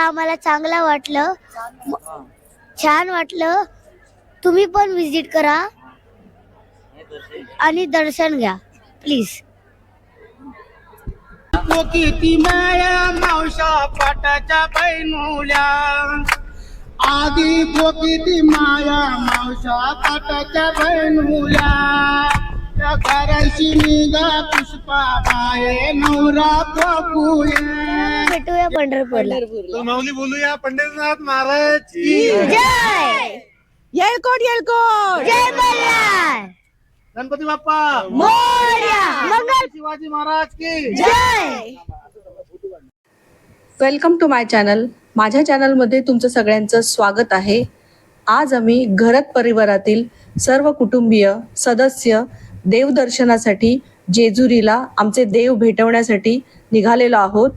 आम्हाला चांगलं वाटलं, छान वाटलं. तुम्ही पण विजिट करा आणि दर्शन घ्या प्लीज. किती माया मावशा पाटाच्या बैनुल्या, आधी किती माया मावशा पाटाच्या बैनुल्या. त्या घराशी निघा पुष्पा बाये नवरा बघूया. भेटूया पंढरपूरला. माऊली बोलूया पंढरीनाथ महाराज की जय. येळकोट येळकोट. जय मल्हार. गणपती बाप्पा मोरया. मंगल. शिवाजी महाराज की जय. Welcome to my channel. माझ्या चॅनलमध्ये तुमचं सगळ्यांचं स्वागत आहे. आज आम्ही घरत परिवारातील सर्व कुटुंबीय सदस्य देवदर्शनासाठी जेजुरीला आमचे देव भेटवण्यासाठी निघालेलो आहोत.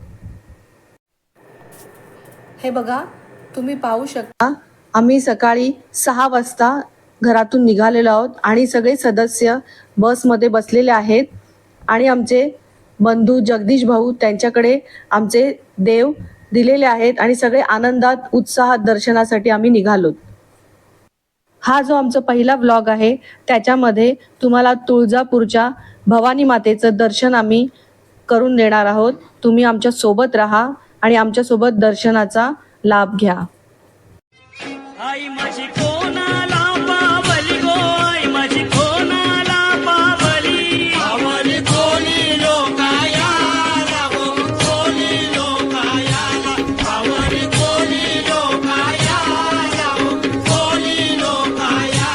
हे बघा, तुम्ही पाहू शकता, आम्ही सकाळी 6 वाजता घरातून निघालेलो आहोत आणि सगळे सदस्य बसमध्ये बसलेले आहेत आणि आमचे बंधू जगदीश भाऊ त्यांच्याकडे आमचे देव दिलेले आहेत आणि सगळे आनंदात उत्साहात दर्शनासाठी आम्ही निघालो. हा जो आमचा पहिला व्लॉग आहे त्याच्यामध्ये तुम्हाला तुळजापूरच्या भवानी मातेचं दर्शन आम्ही करून देणार आहोत. तुम्ही आमच्या सोबत राहा आणि आमच्या सोबत दर्शनाचा लाभ घ्या. आई माझी कोणाला पावली गो, आई माझी कोणाला पावली. पावली कोणी लोकाया रागो, कोणी लोकाया, पावली कोणी लोकाया रागो, कोणी लोकाया.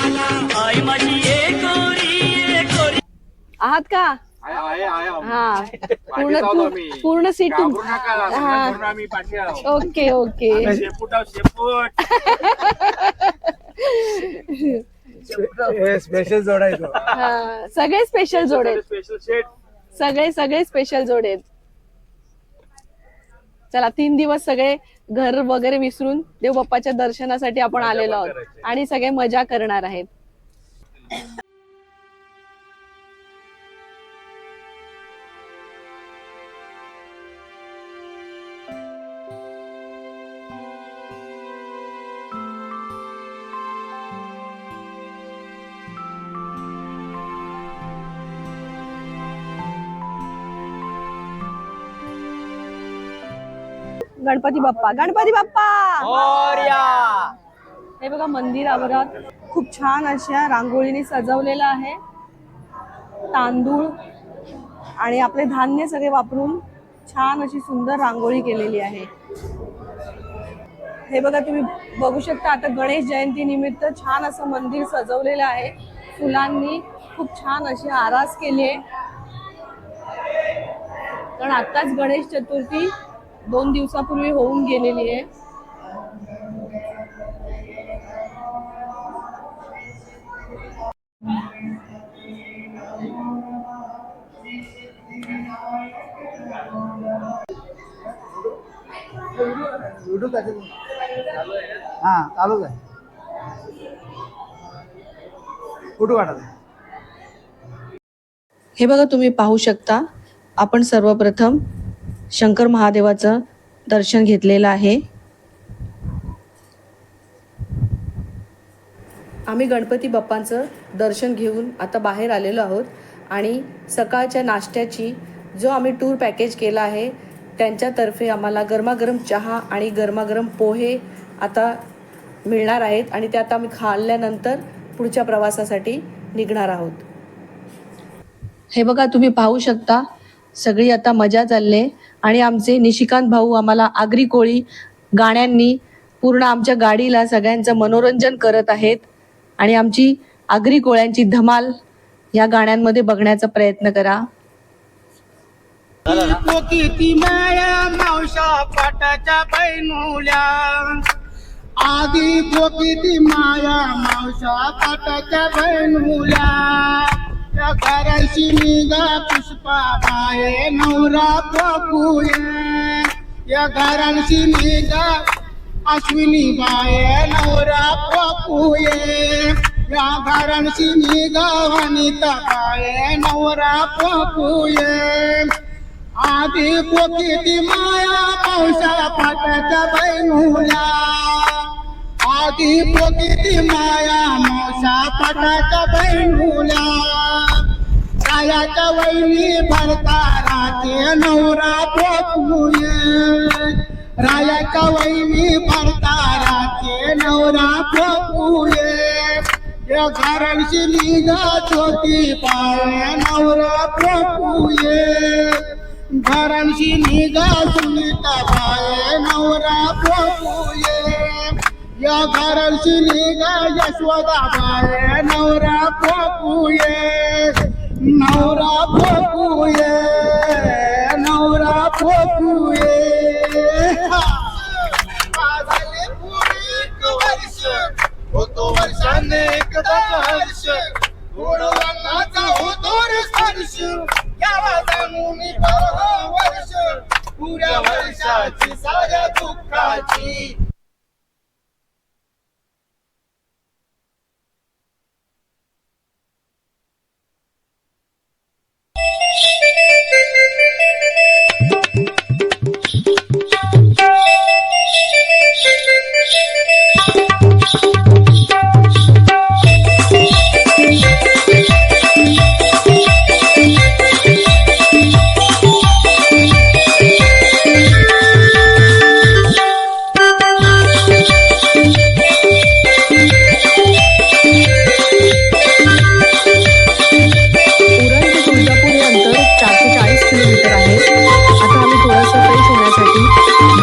आई माझी एकोरी. आहात का? हा, पूर्ण सीटून. Okay okay. स्पेशल जोडायचं. हा, सगळे स्पेशल जोडे, सगळे स्पेशल जोडे. चला, 3 दिवस सगळे घर वगैरे विसरून देव बाप्पाच्या दर्शनासाठी आपण आलेलो आहोत आणि सगळे मजा करणार आहेत. गणपती बाप्पा, गणपती बाप्पा. हे बघा, मंदिरावरात खूप छान अशा रांगोळीने सजवलेलं आहे. तांदूळ आणि आपले धान्य सगळे वापरून छान अशी सुंदर रांगोळी केलेली आहे. हे बघा, तुम्ही बघू शकता, आता गणेश जयंती निमित्त छान असं मंदिर सजवलेलं आहे. फुलांनी खूप छान अशी आरास केली आहे, कारण आताच गणेश चतुर्थी 2 दिवसापूर्वी होऊन गेलेली आहे. हा, चालूच आहे. कुठं वाटत? हे बघा, तुम्ही पाहू शकता, आपण सर्वप्रथम शंकर महादेवाचं दर्शन घेतलेलं आहे. आम्ही गणपती बाप्पांचं दर्शन घेऊन आता बाहेर आलेलो आहोत आणि सकाळच्या नाश्त्याची जो आम्ही टूर पॅकेज केला आहे त्यांच्यातर्फे आम्हाला गरमागरम चहा आणि गरमागरम पोहे आता मिळणार आहेत आणि ते आता आम्ही खाल्ल्यानंतर पुढच्या प्रवासासाठी निघणार आहोत. हे बघा, तुम्ही पाहू शकता, सगळी आता मजा चालले आणि आमचे निशिकांत भाऊ आम्हाला आगरी कोळी गाण्यांनी पूर्ण आमच्या गाडीला सगळ्यांचं मनोरंजन करत आहेत आणि आमची आगरी कोळ्यांची धमाल या गाण्यांमध्ये बघण्याचा प्रयत्न करा. किती माया मावशा पाटाच्या बैनुल्या, आधी किती माया मावशा पाटाच्या बैनुल्या. त्या घराशी निघा पुष्पा बाये नवरा बघूया. या घराशी निघा अश्विनी बाये नवरा बघूया. या घराशी निघा वनिता बाये नवरा बघूया. आधी कोकिती माया मावशा पाटाच्या बहिणूला आधी कोकिती माया मावशा पाटाच्या बहिणूला रायाच्या वहिनी भरताराचे नवरा पोकुये रायाच्या वहिनी भरताराचे नवरा पोकुये या घरांशी निघा छोटी पाय नवरा पोकुये घरांशी निघा सुनीता बाय नवरा पोकुये या घरांशी निघा यशोदा बाय नवरा पोकुये नवरा पोकुये नवरा पोकुये झाले पुरी एक वर्ष होतो वर्षाने एकदा हर्ष गोडवांनाचा होतो रे स्पर्श यावा जाणून वर्ष पुऱ्या वर्षाची साऱ्या दुःखाची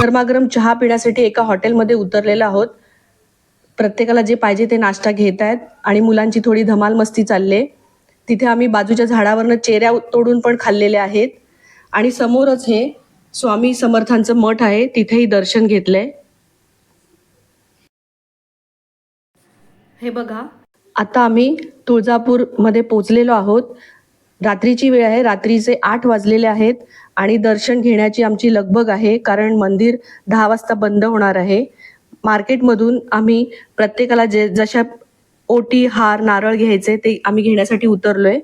गरमागरम चहा पिण्यासाठी एका हॉटेलमध्ये उतरलेलो आहोत. प्रत्येकाला जे पाहिजे ते नाश्ता घेत आहेत आणि मुलांची थोडी धमाल मस्ती चालले. तिथे आम्ही बाजूच्या झाडावरनं चेऱ्या तोडून पण खाल्लेल्या आहेत आणि समोरच हे स्वामी समर्थांचं मठ आहे, तिथेही दर्शन घेतलंय. हे बघा, आता आम्ही तुळजापूरमध्ये पोचलेलो आहोत. रात्रीची वेळ आहे, रात्रीचे 8 वाजलेले आहेत आणि दर्शन घेण्याची आमची लगबग आहे कारण मंदिर 10 वाजता बंद होणार आहे. मार्केटमधून आम्ही प्रत्येकाला जशा ओटी, हार, नारळ घ्यायचे ते आम्ही घेण्यासाठी उतरलोय.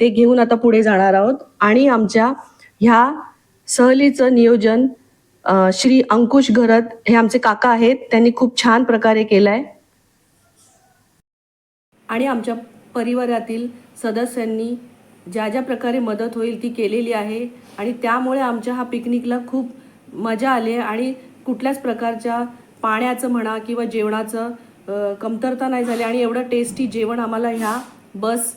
ते घेऊन आता पुढे जाणार आहोत आणि आमच्या ह्या सहलीचं नियोजन श्री अंकुश घरत हे आमचे काका आहेत, त्यांनी खूप छान प्रकारे केलंय आणि आमच्या परिवारातील सदस्यांनी ज्या ज्या प्रकारे मदत होईल ती केलेली आहे आणि त्यामुळे आमच्या हा पिकनिकला खूप मजा आली आणि कुठल्याच प्रकारच्या पाण्याचं म्हणा किंवा जेवणाचं कमतरता नाही झाली आणि एवढं टेस्टी जेवण आम्हाला ह्या बस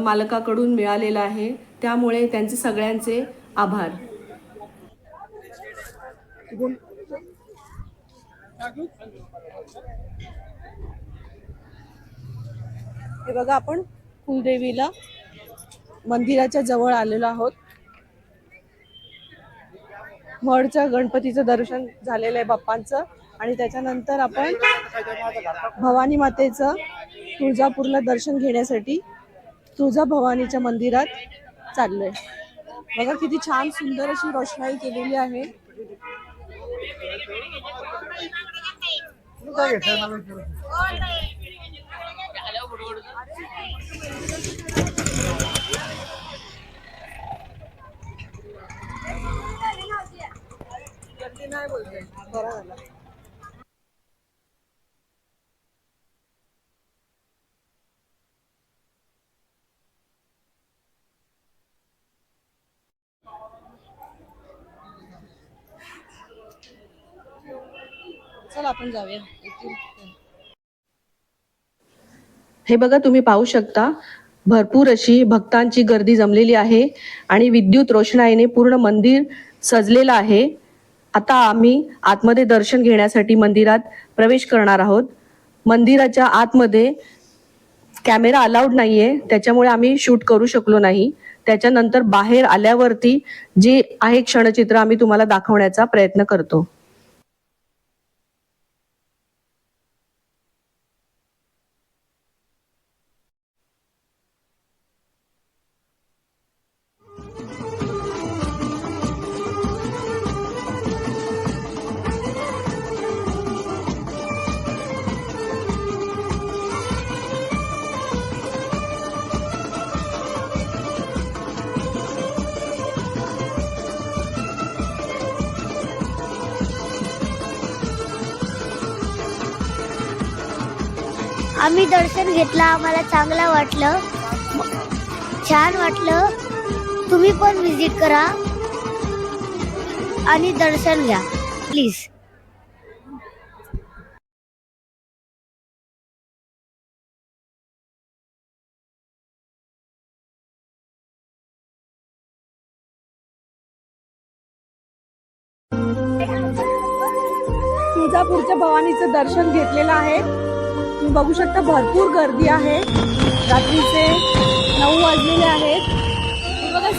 मालकाकडून मिळालेलं आहे. त्यामुळे त्यांचे सगळ्यांचे आभार. हे बघा, आपण कुलदेवीला मंदिराच्या जवळ आलेलो आहोत. मडच्या गणपतीचं दर्शन झालेलं आहे बाप्पांचं आणि त्याच्यानंतर आपण भवानी मातेचं तुळजापूरला दर्शन घेण्यासाठी तुळजाभवानीच्या मंदिरात चाललोय. बघा किती छान सुंदर अशी रोषणाई केलेली आहे. नाही बोलते बरं झालं. चला आपण जाऊया. हे बघा, तुम्ही पाहू शकता भरपूर अशी भक्तांची गर्दी जमलेली आहे आणि विद्युत रोषणाईने पूर्ण मंदिर सजलेलं आहे. आता आम्ही आतमध्ये दर्शन घेण्यासाठी मंदिरात प्रवेश करणार आहोत. मंदिराच्या आतमध्ये कॅमेरा अलाउड नाहीये, त्याच्यामुळे आम्ही शूट करू शकलो नाही. त्याच्यानंतर बाहेर आल्यावरती जे आहे क्षणचित्र आम्ही तुम्हाला दाखवण्याचा प्रयत्न करतो. आम्ही दर्शन घेतलं, आम्हाला चांगलं वाटलं, छान वाटलं. तुम्ही पण विजिट करा आणि दर्शन घ्या प्लीज. तुळजापूरच्या भवानीचं दर्शन घेतलेलं आहे. तुम्ही बघू शकता भरपूर गर्दी आहे. रात्रीचे 9 वाजलेले आहेत. हे बघा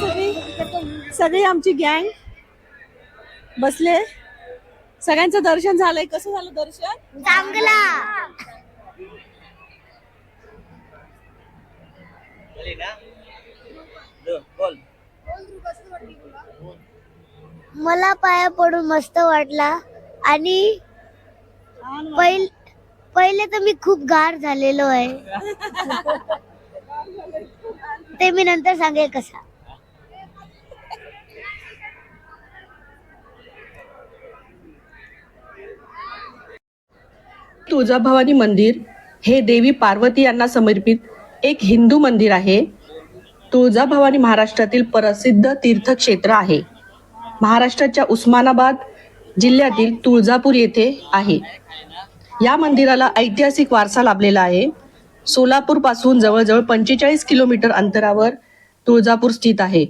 सगळी आमची गँग बसले. सगळ्यांचं दर्शन झालंय. कसं झालं दर्शन? चांगला. मला पाया पडून मस्त वाटला आणि पहिले तर मी खूप गार झालेलो आहे. ते मी नंतर सांगेल कसा. तुळजाभवानी मंदिर हे देवी पार्वती यांना समर्पित एक हिंदू मंदिर आहे. तुळजाभवानी महाराष्ट्रातील प्रसिद्ध तीर्थक्षेत्र आहे. महाराष्ट्राच्या उस्मानाबाद जिल्ह्यातील तुळजापूर येथे आहे. या मंदिराला ऐतिहासिक वारसा लाभलेला आहे. सोलापूर पासून जवळजवळ 45 किलोमीटर अंतरावर तुळजापूर स्थित आहे.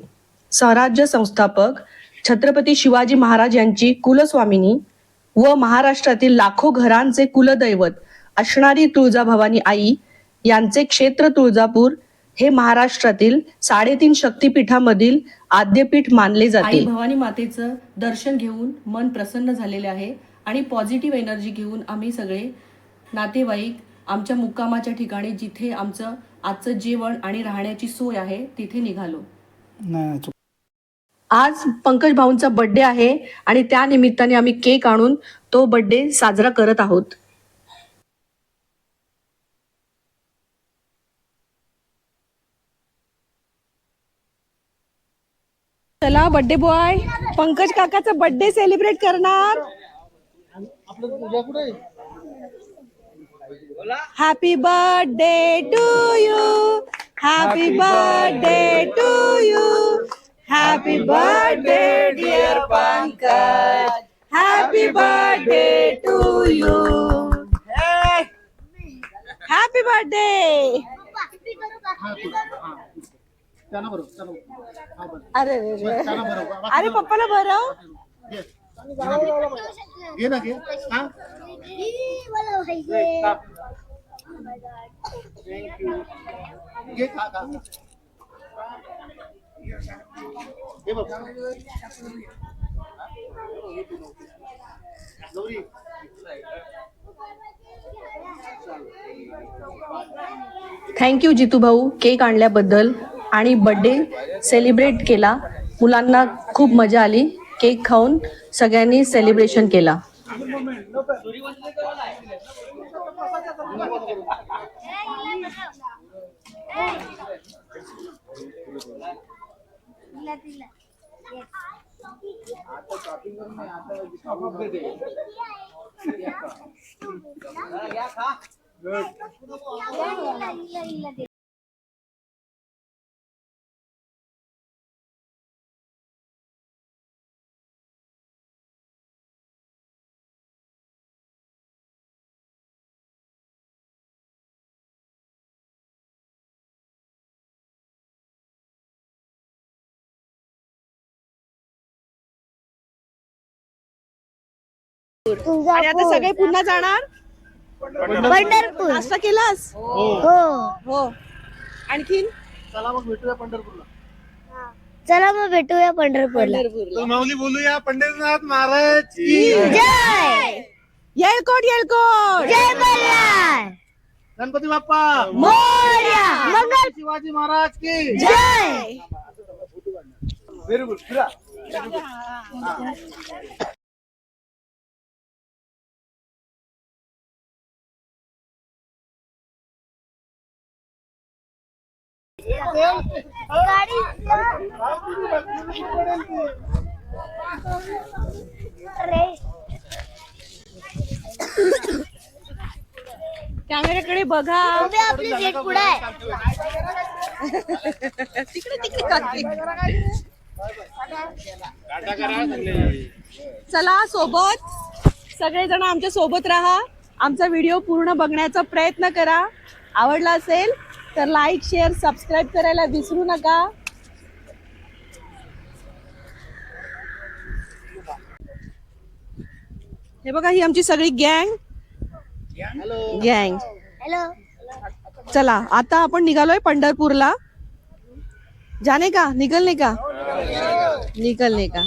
स्वराज्य संस्थापक छत्रपती शिवाजी महाराज यांची कुलस्वामिनी व महाराष्ट्रातील लाखो घरांचे कुलदैवत असणारी तुळजाभवानी आई यांचे क्षेत्र तुळजापूर हे महाराष्ट्रातील 3.5 शक्तिपीठामधील आद्यपीठ मानले जाते. भवानी मातेचं दर्शन घेऊन मन प्रसन्न झालेले आहे आणि पॉझिटिव्ह एनर्जी घेऊन आम्ही सगळे नातेवाईक आमच्या मुक्कामाच्या ठिकाणी, जिथे आमचं आजचं जेवण आणि राहण्याची सोय आहे, तिथे निघालो. आज पंकज भाऊंचा बर्थडे आहे आणि त्या निमित्ताने आम्ही केक आणून तो बर्थडे साजरा करत आहोत. चला, बर्थडे बॉय पंकज काकाचा बर्थडे सेलिब्रेट करणार. Happy birthday to you, happy birthday to you, happy birthday dear Pankaj, happy birthday to you, happy birthday. अरे अरे पप्पाला भरव. घे ना, घे. हा? घे, खा, खा. घे बघ. गौरी. थँक्यू जितू भाऊ, केक आणल्याबद्दल आणि बर्थडे सेलिब्रेट केला. मुलांना खूप मजा आली. केक खाऊन सगळ्यांनी सेलिब्रेशन केला. आणि आता सगळे पुन्हा जाणार पंढरपूर. नाश्ता केलास? हो हो. आणखीन चला मग भेटूया पंढरपूरला. चला मग भेटूया पंढरपूरला. तर माऊली बोलूया पंढरीनाथ महाराज की जय. येळकोट येळकोट. जय मल्हार. गणपती बाप्पा मोरया. मंगल. शिवाजी महाराज की जय. Very good. फिरा. गाडी कॅमेऱ्याकडे बघा. उभी आपली सीट पुढे आहे. तिकडे तिकडे काकी. चला सोबत सगळेजण आमच्या सोबत राहा. आमचा व्हिडिओ पूर्ण बघण्याचा प्रयत्न करा. आवडला असेल तर लाईक शेअर सबस्क्राईब करायला विसरू नका. हे बघा ही आमची सगळी गँग. हॅलो. चला आता आपण निघालोय पंढरपूरला. जाने का निकलने का निकलने का.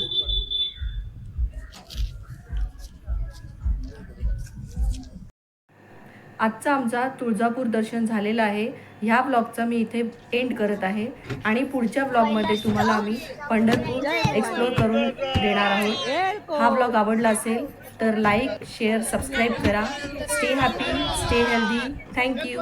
आजचा आमचा तुळजापूर दर्शन झालेला आहे. ह्या ब्लॉगचा मी इथे एंड करत आहे आणि पुढच्या ब्लॉगमध्ये तुम्हाला आम्ही पंढरपूर एक्सप्लोर करून देणार आहोत. हा ब्लॉग आवडला असेल तर लाईक शेअर सबस्क्राईब करा. Stay happy stay healthy. Thank you.